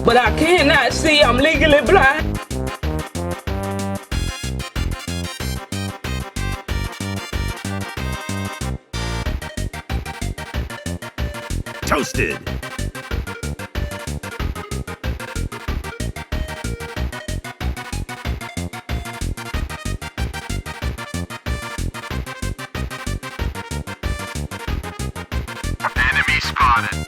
but I cannot see. I'm legally blind. Toasted. Enemy spotted.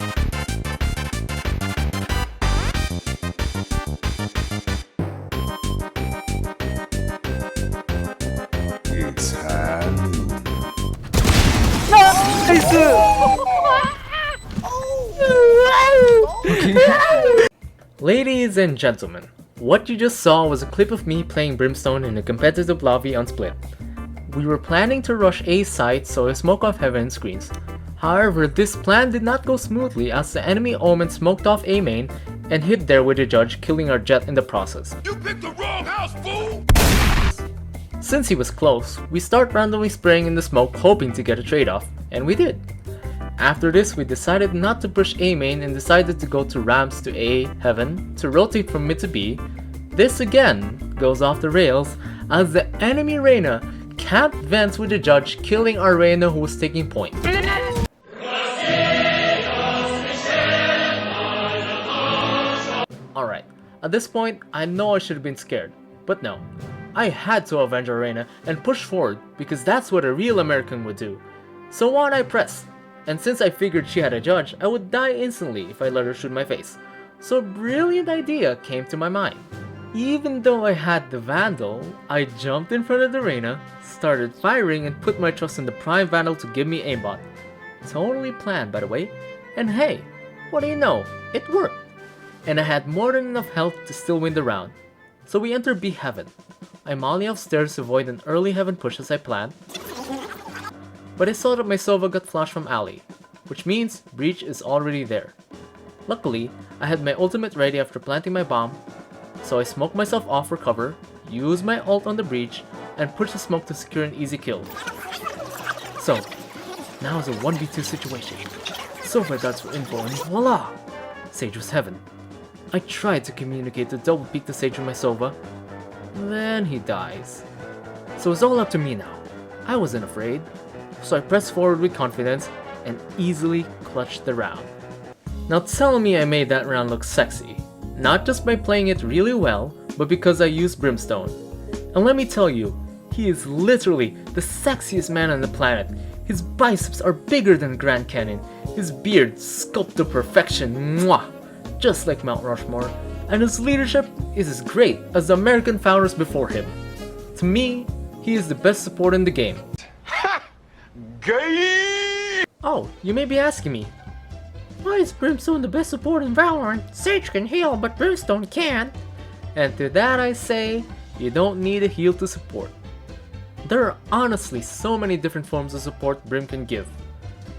It's Halloween. Ladies and gentlemen, what you just saw was a clip of me playing Brimstone in a competitive lobby on Split. We were planning to rush A site so I smoke off heaven screens. However, this plan did not go smoothly as the enemy Omen smoked off A main and hid there with the judge, killing our jet in the process. You picked the wrong house, fool! Since he was close, we start randomly spraying in the smoke hoping to get a trade-off, and we did. After this, we decided not to push A main and decided to go to ramps to A heaven to rotate from mid to B. This again goes off the rails as the enemy Reyna camped vents with the judge, killing our Reyna who was taking point. Alright, at this point, I know I should have been scared, but no. I had to avenge our Reyna and push forward because that's what a real American would do. So on I pressed, and since I figured she had a judge, I would die instantly if I let her shoot my face. So a brilliant idea came to my mind. Even though I had the Vandal, I jumped in front of the Reyna, started firing and put my trust in the Prime Vandal to give me aimbot. Totally planned by the way, and hey, what do you know, it worked. And I had more than enough health to still win the round. So we enter B heaven. I molly upstairs to avoid an early heaven push as I planned. But I saw that my Sova got flashed from alley, which means breach is already there. Luckily, I had my ultimate ready after planting my bomb, so I smoked myself off for cover, used my ult on the breach, and pushed the smoke to secure an easy kill. So, now it's a 1v2 situation. Sova guards for info and voila! Sage was heaven. I tried to communicate to double peek the Sage with my Sova, then he dies. So it's all up to me now. I wasn't afraid, so I pressed forward with confidence and easily clutched the round. Now tell me I made that round look sexy, not just by playing it really well, but because I used Brimstone. And let me tell you, he is literally the sexiest man on the planet. His biceps are bigger than Grand Canyon, his beard sculpted to perfection, mwah, just like Mount Rushmore, and his leadership is as great as the American founders before him. To me, he is the best support in the game. Ha! Gay! Oh, you may be asking me, why is Brimstone the best support in Valorant? Sage can heal, but Brimstone can't. And to that I say, you don't need a heal to support. There are honestly so many different forms of support Brim can give.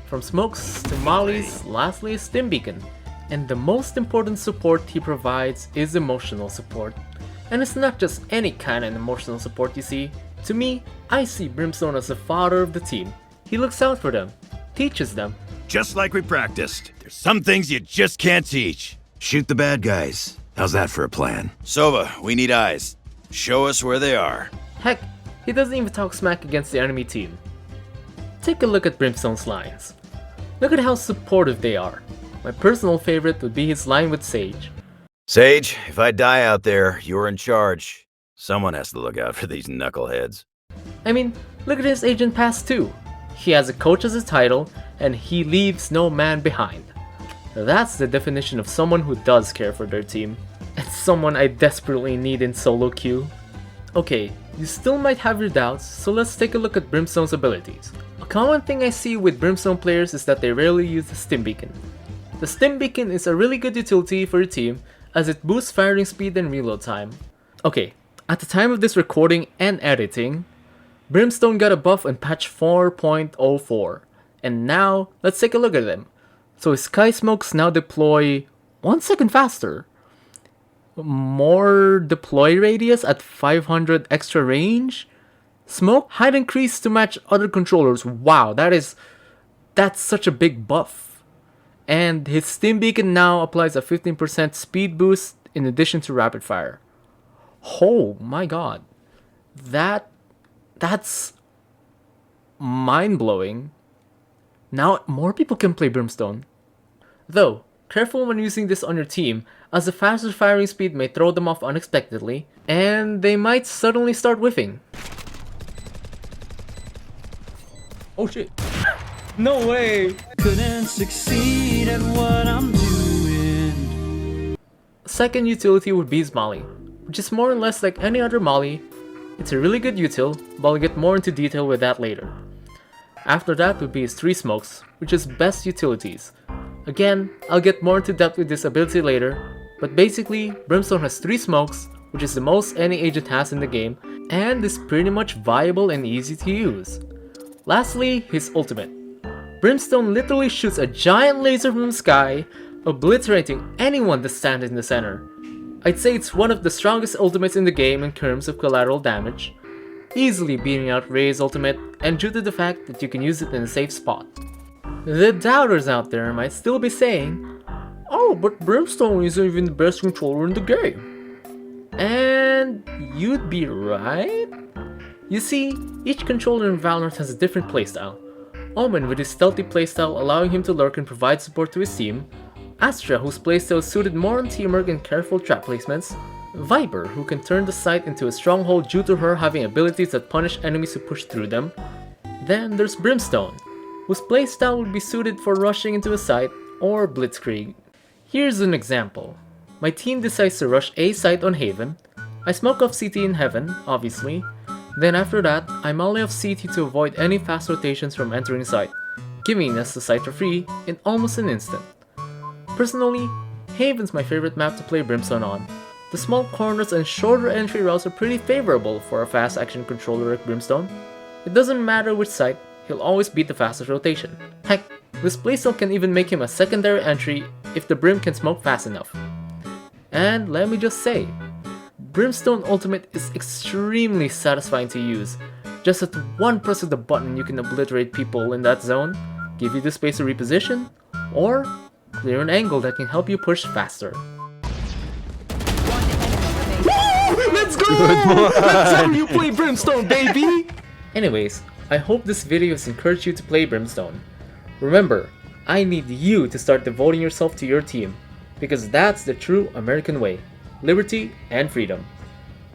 From smokes to mollies, lastly a stim beacon. And the most important support he provides is emotional support. And it's not just any kind of emotional support you see. To me, I see Brimstone as the father of the team. He looks out for them, teaches them. Just like we practiced. There's some things you just can't teach. Shoot the bad guys. How's that for a plan? Sova, we need eyes. Show us where they are. Heck, he doesn't even talk smack against the enemy team. Take a look at Brimstone's lines. Look at how supportive they are. My personal favorite would be his line with Sage. Sage, if I die out there, you're in charge. Someone has to look out for these knuckleheads. I mean, look at his Agent Pass too. He has a coach as a title, and he leaves no man behind. That's the definition of someone who does care for their team. And someone I desperately need in solo queue. Okay, you still might have your doubts, so let's take a look at Brimstone's abilities. A common thing I see with Brimstone players is that they rarely use the Stim Beacon. The Stim Beacon is a really good utility for your team as it boosts firing speed and reload time. Okay, at the time of this recording and editing, Brimstone got a buff in patch 4.04, and now let's take a look at them. So his Sky Smokes now deploy 1 second faster, more deploy radius at 500 extra range, smoke height increase to match other controllers. Wow, that's such a big buff. And his Steam Beacon now applies a 15% speed boost in addition to rapid fire. Oh my god. That's mind-blowing. Now more people can play Brimstone. Though, careful when using this on your team, as the faster firing speed may throw them off unexpectedly, and they might suddenly start whiffing. Oh shit. No way! Couldn't succeed at what I'm doing. Second utility would be his Molly, which is more or less like any other Molly. It's a really good util, but I'll get more into detail with that later. After that would be his 3 smokes, which is best utilities. Again, I'll get more into depth with this ability later, but basically, Brimstone has 3 smokes, which is the most any agent has in the game, and is pretty much viable and easy to use. Lastly, his ultimate. Brimstone literally shoots a giant laser from the sky, obliterating anyone that stands in the center. I'd say it's one of the strongest ultimates in the game in terms of collateral damage, easily beating out Ray's ultimate, and due to the fact that you can use it in a safe spot. The doubters out there might still be saying, "Oh, but Brimstone isn't even the best controller in the game." And you'd be right. You see, each controller in Valorant has a different playstyle. Omen with his stealthy playstyle allowing him to lurk and provide support to his team, Astra whose playstyle is suited more on teamwork and careful trap placements, Viper who can turn the site into a stronghold due to her having abilities that punish enemies who push through them. Then there's Brimstone, whose playstyle would be suited for rushing into a site or blitzkrieg. Here's an example. My team decides to rush A site on Haven. I smoke off CT in Heaven, obviously. Then after that, I molly off CT to avoid any fast rotations from entering site, giving us the site for free in almost an instant. Personally, Haven's my favorite map to play Brimstone on. The small corners and shorter entry routes are pretty favorable for a fast action controller like Brimstone. It doesn't matter which site, he'll always beat the fastest rotation. Heck, this playstyle can even make him a secondary entry if the Brim can smoke fast enough. And let me just say, Brimstone Ultimate is extremely satisfying to use. Just at one press of the button you can obliterate people in that zone, give you the space to reposition, or clear an angle that can help you push faster. Let's go! That's how you play Brimstone, baby! Anyways, I hope this video has encouraged you to play Brimstone. Remember, I need you to start devoting yourself to your team, because that's the true American way. Liberty and freedom.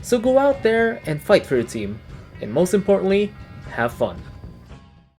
So go out there and fight for your team, and most importantly, have fun.